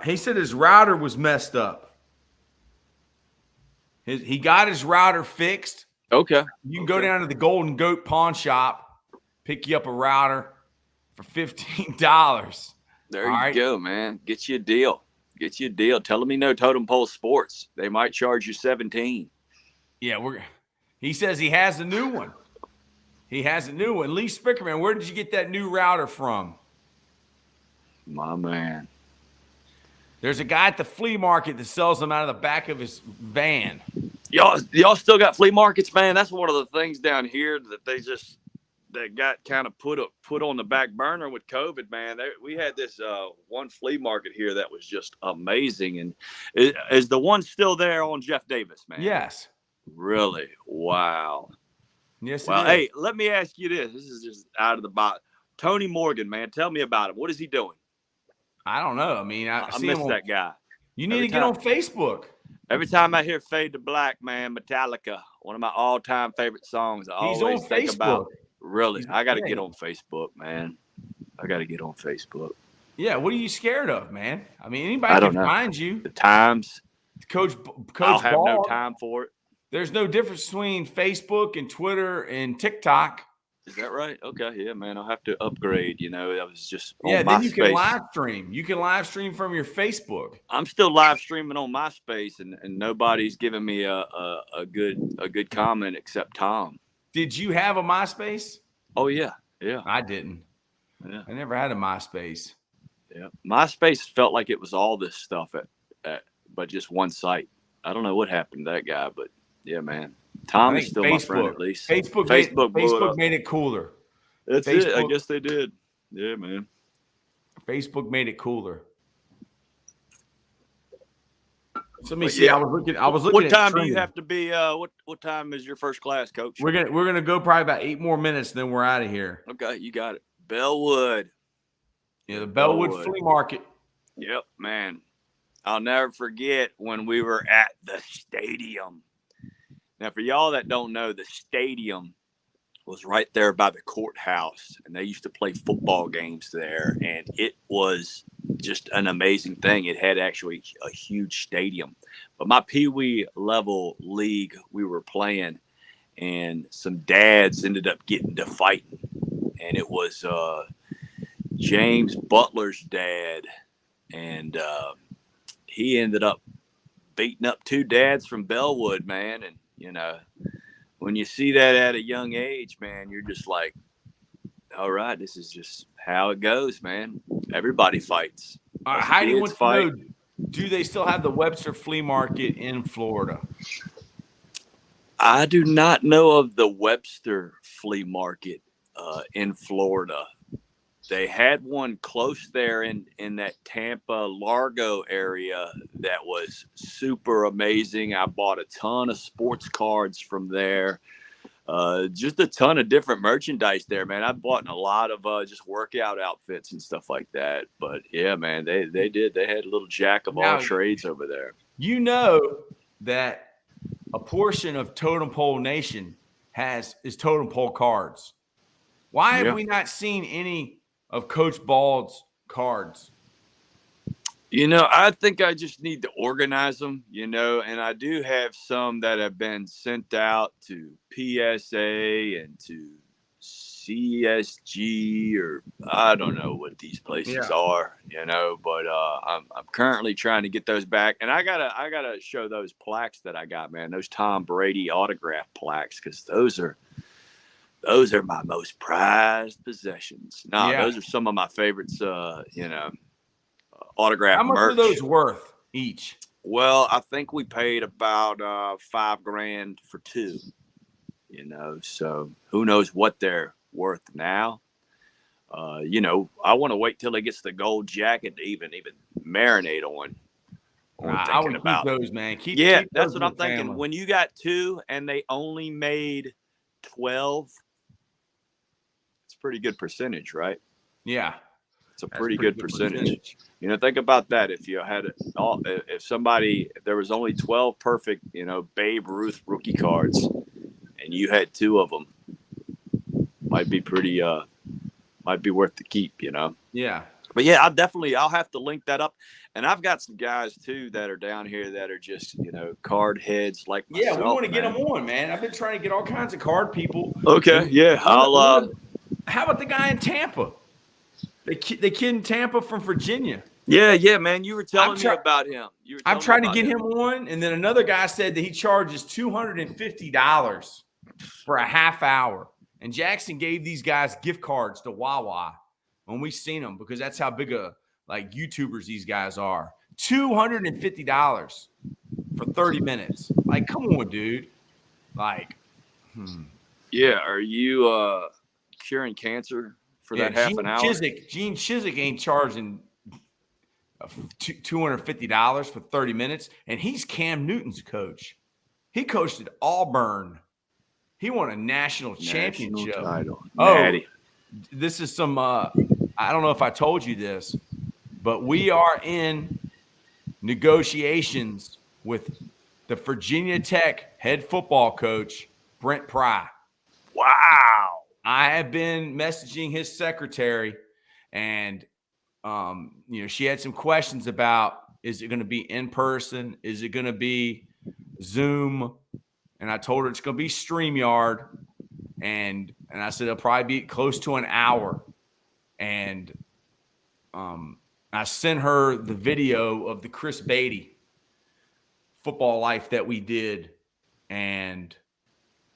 He said his router was messed up. He got his router fixed. Okay. You can go down to the Golden Goat pawn shop, pick you up a router for $15. There you go, man. Get you a deal. Tell them you know Totem Pole Sports. They might charge you 17. Yeah, he says he has a new one. Lee Spickerman, where did you get that new router from? My man. There's a guy at the flea market that sells them out of the back of his van. Y'all still got flea markets, man? That's one of the things down here that got kind of put on the back burner with COVID, man. We had this one flea market here that was just amazing. And is the one still there on Jeff Davis, man? Yes. Really? Wow. Yes. Well, hey, let me ask you this. This is just out of the box. Tony Morgan, man, tell me about him. What is he doing? I don't know. I mean, I miss that guy. You need to get on Facebook. Every time I hear "Fade to Black," man, Metallica, one of my all-time favorite songs. I always think about. Really, I got to get on Facebook, man. I got to get on Facebook. Yeah, what are you scared of, man? I mean, anybody can find you. The times. Coach I'll have no time for it. There's no difference between Facebook and Twitter and TikTok. Is that right? Okay, yeah, man. I'll have to upgrade. You know, I was just on then MySpace. You can live stream. You can live stream from your Facebook. I'm still live streaming on MySpace, and nobody's giving me a good comment except Tom. Did you have a MySpace? Oh yeah. I didn't. Yeah. I never had a MySpace. Yeah, MySpace felt like it was all this stuff but just one site. I don't know what happened to that guy, but yeah, man. Tom is still my friend at least. Facebook made it cooler. That's it. I guess they did. Yeah, man. Facebook made it cooler. So let me see. I was looking. What time do you have to be? What time is your first class, Coach? We're gonna go probably about 8 more minutes, then we're out of here. Okay, you got it. Bellwood. Yeah, the Bellwood Flea Market. Yep, man. I'll never forget when we were at the stadium. Now, for y'all that don't know, the stadium was right there by the courthouse, and they used to play football games there, and it was just an amazing thing. It had actually a huge stadium. But my peewee level league, we were playing, and some dads ended up getting to fighting, and it was James Butler's dad, and he ended up beating up 2 dads from Bellwood, man. And you know, when you see that at a young age, man, you're just like, all right, this is just how it goes, man. Everybody fights. Heidi wants to know, do they still have the Webster Flea Market in Florida? I do not know of the Webster Flea Market in Florida. They had one close there in that Tampa Largo area that was super amazing. I bought a ton of sports cards from there. Just a ton of different merchandise there, man. I bought a lot of just workout outfits and stuff like that. But yeah, man, they did. They had a little jack of all trades over there. You know that a portion of Totem Pole Nation is Totem Pole cards. Why have we not seen any of Coach Bald's cards? You know, I think I just need to organize them, you know, and I do have some that have been sent out to PSA and to CSG, or I don't know what these places are, you know, but I'm currently trying to get those back. And I gotta show those plaques that I got, man, those Tom Brady autograph plaques, because those are my most prized possessions. Those are some of my favorites, you know, autograph merch. How much are those worth each? Well, I think we paid about $5,000 for 2, you know, so who knows what they're worth now. You know, I want to wait till he gets the gold jacket to even marinate on. I would keep those, man. Keep that's what I'm thinking. Family. When you got 2 and they only made 12, pretty good percentage, right? Yeah. It's a pretty good percentage. You know, think about that. If you had it all, if there was only 12 perfect, you know, Babe Ruth rookie cards, and you had 2 of them, might be worth the keep, you know? Yeah. But yeah, I'll have to link that up. And I've got some guys too that are down here that are just, you know, card heads like myself. Yeah, we want to get them on, man. I've been trying to get all kinds of card people. Okay, yeah. How about the guy in Tampa? The kid in Tampa from Virginia. Yeah, man. You were telling me about him. I'm trying to get him on, and then another guy said that he charges $250 for a half hour. And Jackson gave these guys gift cards to Wawa when we seen them, because that's how big a like YouTubers these guys are. $250 for 30 minutes. Like, come on, dude. Like, Yeah, are you curing cancer for that half an hour? Gene Chizik ain't charging $250 for 30 minutes, and he's Cam Newton's coach. He coached at Auburn. He won a national championship. Title. Oh, Natty. This is some I don't know if I told you this, but we are in negotiations with the Virginia Tech head football coach, Brent Pry. Wow. I have been messaging his secretary, and she had some questions about, is it going to be in person? Is it going to be Zoom? And I told her it's going to be StreamYard. And I said it'll probably be close to an hour. And I sent her the video of the Chris Beatty football life that we did, and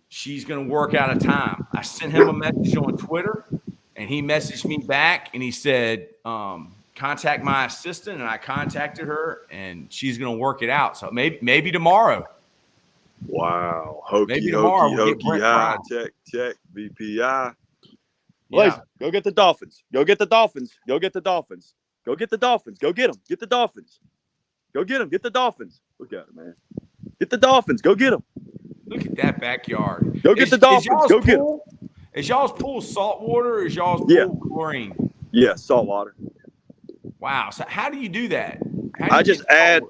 she's going to work out a time. I sent him a message on Twitter, and he messaged me back, and he said, contact my assistant, and I contacted her, and she's going to work it out. So maybe tomorrow. Wow. Maybe tomorrow we'll get hokey, high, tech, BPI. Yeah. Go get the Dolphins. Go get the Dolphins. Go get the Dolphins. Go get the Dolphins. Go get them. Get the Dolphins. Go get them. Get the Dolphins. Look at it, man. Get the Dolphins. Go get them. Look at that backyard. Go get the Dolphins. Go get them. Is y'all's pool salt water or is y'all's pool chlorine? Yeah, salt water. Wow. So how do you do that? I just add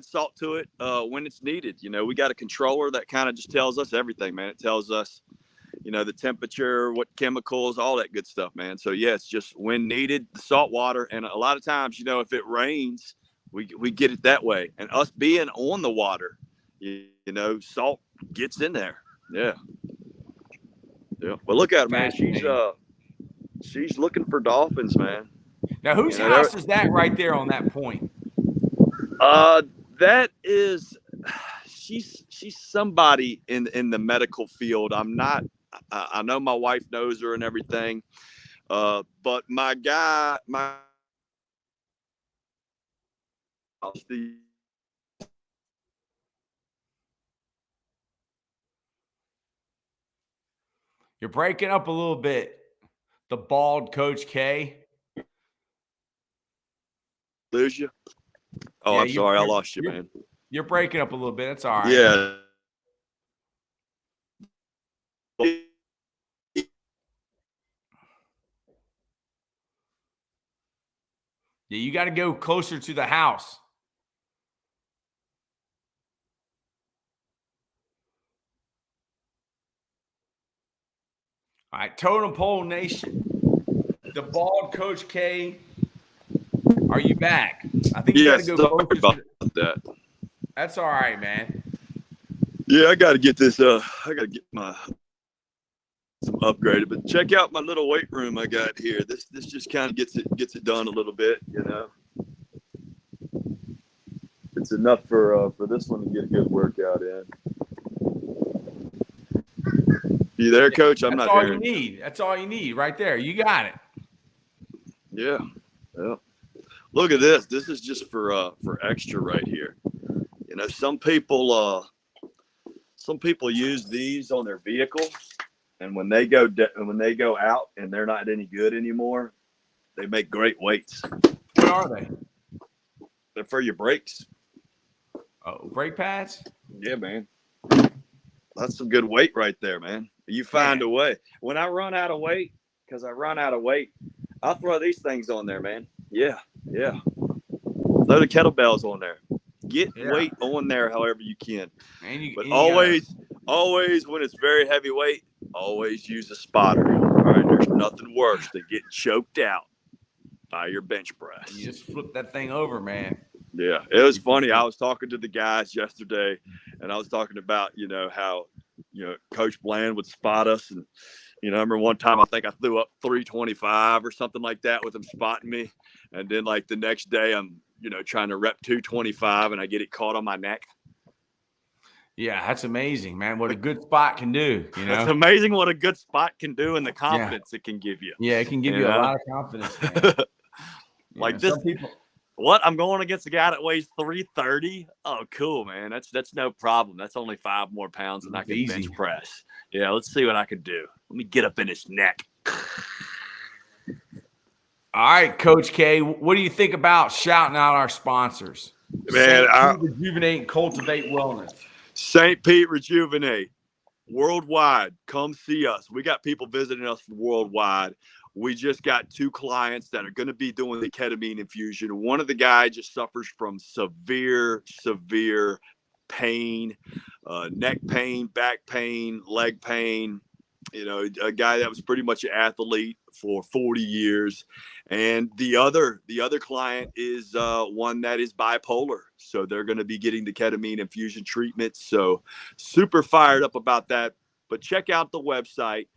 salt to it when it's needed. You know, we got a controller that kind of just tells us everything, man. It tells us, you know, the temperature, what chemicals, all that good stuff, man. So yeah, it's just when needed, the salt water. And a lot of times, you know, if it rains, we get it that way. And us being on the water, you know, salt gets in there. Yeah. Yeah. Well, look at her, man. She's looking for dolphins, man. Now, whose house is that right there on that point? That is, she's somebody in the medical field. I'm not. I know my wife knows her and everything, but my guy, You're breaking up a little bit. The bald Coach K. Lose you? Oh, yeah, I'm sorry. I lost you, man. You're breaking up a little bit. That's all right. Yeah. Yeah, you got to go closer to the house. All right, Totem Pole Nation. The bald Coach K. Are you back? I think you got to go closer about that. That's all right, man. Yeah, I got to get this. I got to get some upgraded. But check out my little weight room I got here. This just kind of gets it done a little bit. You know, it's enough for this one to get a good workout in. You there, Coach? I'm not hearing. That's all you need. That's all you need right there. You got it. Yeah. Yeah. Look at this. This is just for extra right here. You know, some people use these on their vehicle, and when they go out and they're not any good anymore, they make great weights. What are they? They're for your brakes. Oh, brake pads? Yeah, man. That's some good weight right there, man. You find a way. When I run out of weight, I'll throw these things on there, man. Yeah. Throw the kettlebells on there. Get weight on there however you can. But always when it's very heavyweight, always use a spotter. All right, there's nothing worse than getting choked out by your bench press. You just flip that thing over, man. Yeah, it was funny. I was talking to the guys yesterday, and I was talking about, how, Coach Bland would spot us. And, I remember one time I think I threw up 325 or something like that with him spotting me. And then, like, the next day I'm, trying to rep 225 and I get it caught on my neck. Yeah, that's amazing, man. What a good spot can do, It's amazing what a good spot can do and the confidence it can give you. Yeah, it can give you a lot of confidence, man. Like this. Some people. What? I'm going against a guy that weighs 330. Oh, cool, man. That's no problem. That's only 5 more pounds than I can bench press. Yeah, let's see what I can do. Let me get up in his neck. All right, Coach K, what do you think about shouting out our sponsors? Man, Rejuvenate and Cultivate Wellness. St. Pete Rejuvenate. Worldwide. Come see us. We got people visiting us worldwide. We just got 2 clients that are going to be doing the ketamine infusion. One of the guys just suffers from severe pain, neck pain, back pain, leg pain. A guy that was pretty much an athlete for 40 years. And the other client is one that is bipolar. So they're going to be getting the ketamine infusion treatment. So super fired up about that. But check out the website,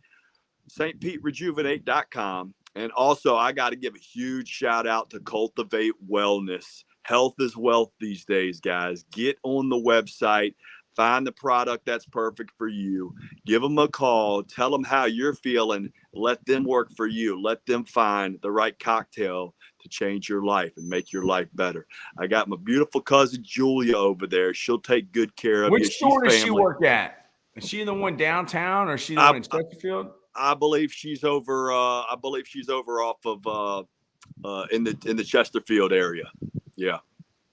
stpeterejuvenate.com. And also, I got to give a huge shout out to Cultivate Wellness. Health is wealth these days, guys. Get on the website. Find the product that's perfect for you. Give them a call. Tell them how you're feeling. Let them work for you. Let them find the right cocktail to change your life and make your life better. I got my beautiful cousin Julia over there. She'll take good care of you. Which store does she work at? Is she the one downtown or is she the one in Chesterfield? I believe she's over. Off of in the Chesterfield area. Yeah.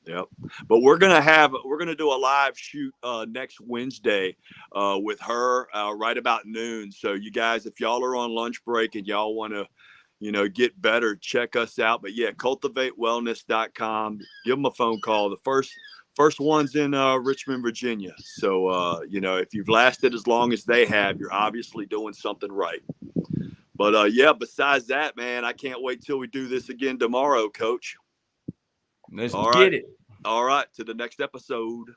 Yep. But we're gonna do a live shoot next Wednesday with her right about noon. So you guys, if y'all are on lunch break and y'all want to, get better, check us out. But yeah, cultivatewellness.com. Give them a phone call. The first one's in Richmond, Virginia. So if you've lasted as long as they have, you're obviously doing something right. But besides that, man, I can't wait till we do this again tomorrow, Coach. Let's get it. All right. To the next episode.